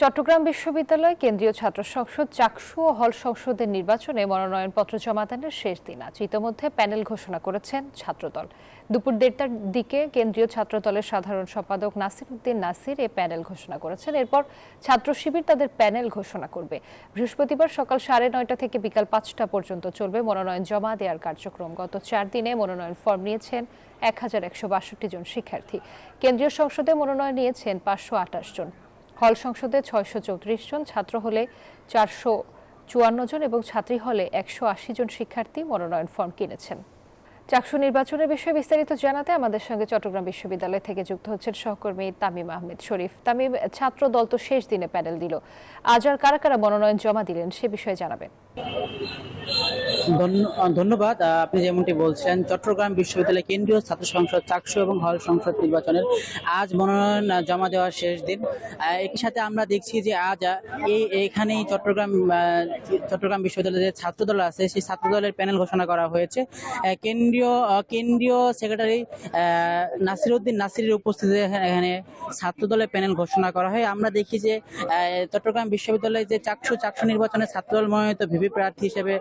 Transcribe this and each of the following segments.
চট্টগ্রাম বিশ্ববিদ্যালয় কেন্দ্রীয় ছাত্র সংসদ চাকসু ও হল সংসদের নির্বাচনে মনোনয়নপত্র জমাদানের শেষ দিন আজ। ইতোমধ্যে প্যানেল ঘোষণা করেছেন ছাত্রদল। দুপুর ১:৩০টার দিকে কেন্দ্রীয় ছাত্রদলের সাধারণ সম্পাদক নাসির উদ্দিন নাসির এ প্যানেল ঘোষণা করেছেন। এরপর ছাত্র শিবির তাদের প্যানেল ঘোষণা করবে। বৃহস্পতিবার সকাল ৯:৩০ থেকে বিকাল ৫টা পর্যন্ত চলবে মনোনয়ন জমা দেওয়ার কার্যক্রম। গত ৪ দিনে মনোনয়ন ফর্ম নিয়েছেন ১,১৬২ জন শিক্ষার্থী। কেন্দ্রীয় সংসদে মনোনয়ন নিয়েছেন ৫২৮ জন। হল সংসদে ৬৩৪ জন, ছাত্র হলে ৪৫৪ জন এবং ছাত্রী হলে ১৮০ জন শিক্ষার্থী মনোনয়ন ফর্ম কিনেছেন। চাকসু নির্বাচনের বিষয়ে বিস্তারিত জানাতে আমাদের সঙ্গে চট্টগ্রাম বিশ্ববিদ্যালয় থেকে যুক্ত হচ্ছেন সহকর্মী তামিম আহমেদ শরীফ। তামিম, ছাত্র দল তো শেষ দিনে প্যানেল দিল, আজ আর কারা কারা মনোনয়ন জমা দিলেন সে বিষয়ে জানাবেন। ধন্যবাদ। আপনি যেমনটি বলছেন, চট্টগ্রাম বিশ্ববিদ্যালয় কেন্দ্রীয় ছাত্র সংসদ চাকসু এবং হল সংসদ নির্বাচনের আজ মনোনয়ন জমা দেওয়ার শেষ দিন। একই সাথে আমরা দেখছি যে আজ এখানেই চট্টগ্রাম বিশ্ববিদ্যালয়ের যে ছাত্রদল আছে সেই ছাত্রদলের প্যানেল ঘোষণা করা হয়েছে। কেন্দ্রীয় সেক্রেটারি নাসির উদ্দিন নাসিরের উপস্থিতিতে এখানে ছাত্রদলের প্যানেল ঘোষণা করা হয়। আমরা দেখি যে চট্টগ্রাম বিশ্ববিদ্যালয়ে যে চাকসু নির্বাচনে ছাত্রদল মনোনীত ভিপি প্রার্থী হিসেবে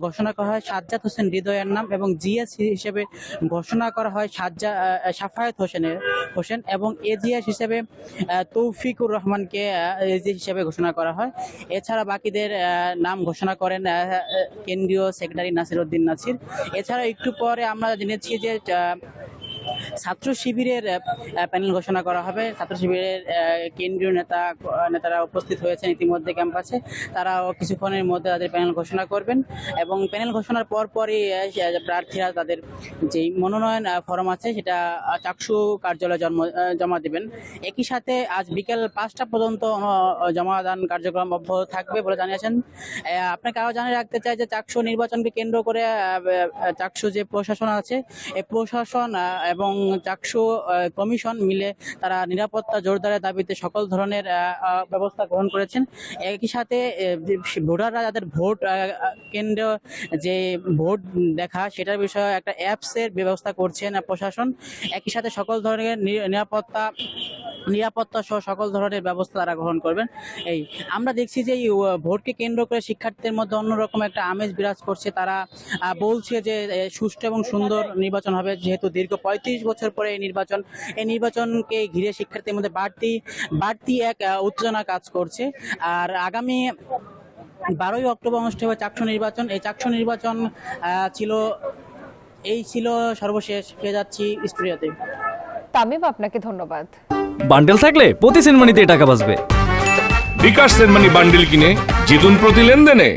ঘোষণা করা হয় সাজ্জাদ হোসেন হৃদয়ের নাম এবং জিএস হিসেবে ঘোষণা করা হয় সাফায়েত হোসেন এবং এজিএস হিসেবে তৌফিকুর রহমানকে এজিএস হিসেবে ঘোষণা করা হয়। এছাড়া বাকিদের নাম ঘোষণা করেন কেন্দ্রীয় সেক্রেটারি নাসির উদ্দিন নাসির। এছাড়া একটু পরে আমরা জেনেছি যে ছাত্র শিবিরের প্যানেল ঘোষণা করা হবে। ছাত্র শিবিরের কেন্দ্রীয় নেতারা উপস্থিত হয়েছেন ইতিমধ্যে ক্যাম্পাসে। তারাও কিছুক্ষণের মধ্যে তাদের প্যানেল ঘোষণা করবেন এবং প্যানেল ঘোষণার পরপরই প্রার্থীরা তাদের যে মনোনয়ন ফর্ম আছে সেটা চাকসু কার্যালয়ে জমা দেবেন। একই সাথে আজ বিকেল ৫টা পর্যন্ত জমাদান কার্যক্রম অব্যাহত থাকবে বলে জানিয়েছেন। আপনাকে আরও জানিয়ে রাখতে চাই যে চাকসু নির্বাচনকে কেন্দ্র করে চাকসু যে প্রশাসন আছে এই প্রশাসন এবং চাকসু কমিশন মিলে তারা নিরাপত্তা জোরদারের দাবিতে সকল ধরনের ব্যবস্থা গ্রহণ করেছেন। একই সাথে ভোটাররা যাদের ভোট কেন্দ্র যে ভোট দেখা সেটার বিষয়ে একটা অ্যাপসের ব্যবস্থা করছেন প্রশাসন। একই সাথে সকল ধরনের নিরাপত্তা সহ সকল ধরনের ব্যবস্থা তারা গ্রহণ করবেন। আমরা দেখছি যে এই ভোটকে কেন্দ্র করে শিক্ষার্থীদের মধ্যে অন্যরকম একটা আমেজ বিরাজ করছে। তারা বলছে যে সুষ্ঠু এবং সুন্দর নির্বাচন হবে, যেহেতু দীর্ঘ ৩৫ বছর পরে এই নির্বাচনকে ঘিরে শিক্ষার্থীদের মধ্যে বাড়তি এক উত্তেজনা কাজ করছে। আর আগামী ১২ই অক্টোবর অনুষ্ঠিত হবে চাকসু নির্বাচন। এই চাকসু নির্বাচন ছিল সর্বশেষ। ফিরে যাচ্ছি স্টুডিওতে। তামিম, আপনাকে ধন্যবাদ। বান্ডেল থাকলে প্রতি সেনমানিতে টাকা বাঁচবে। বিকাশ সেনমানি বান্ডেল কিনে জিতুন প্রতি লেনদেনে।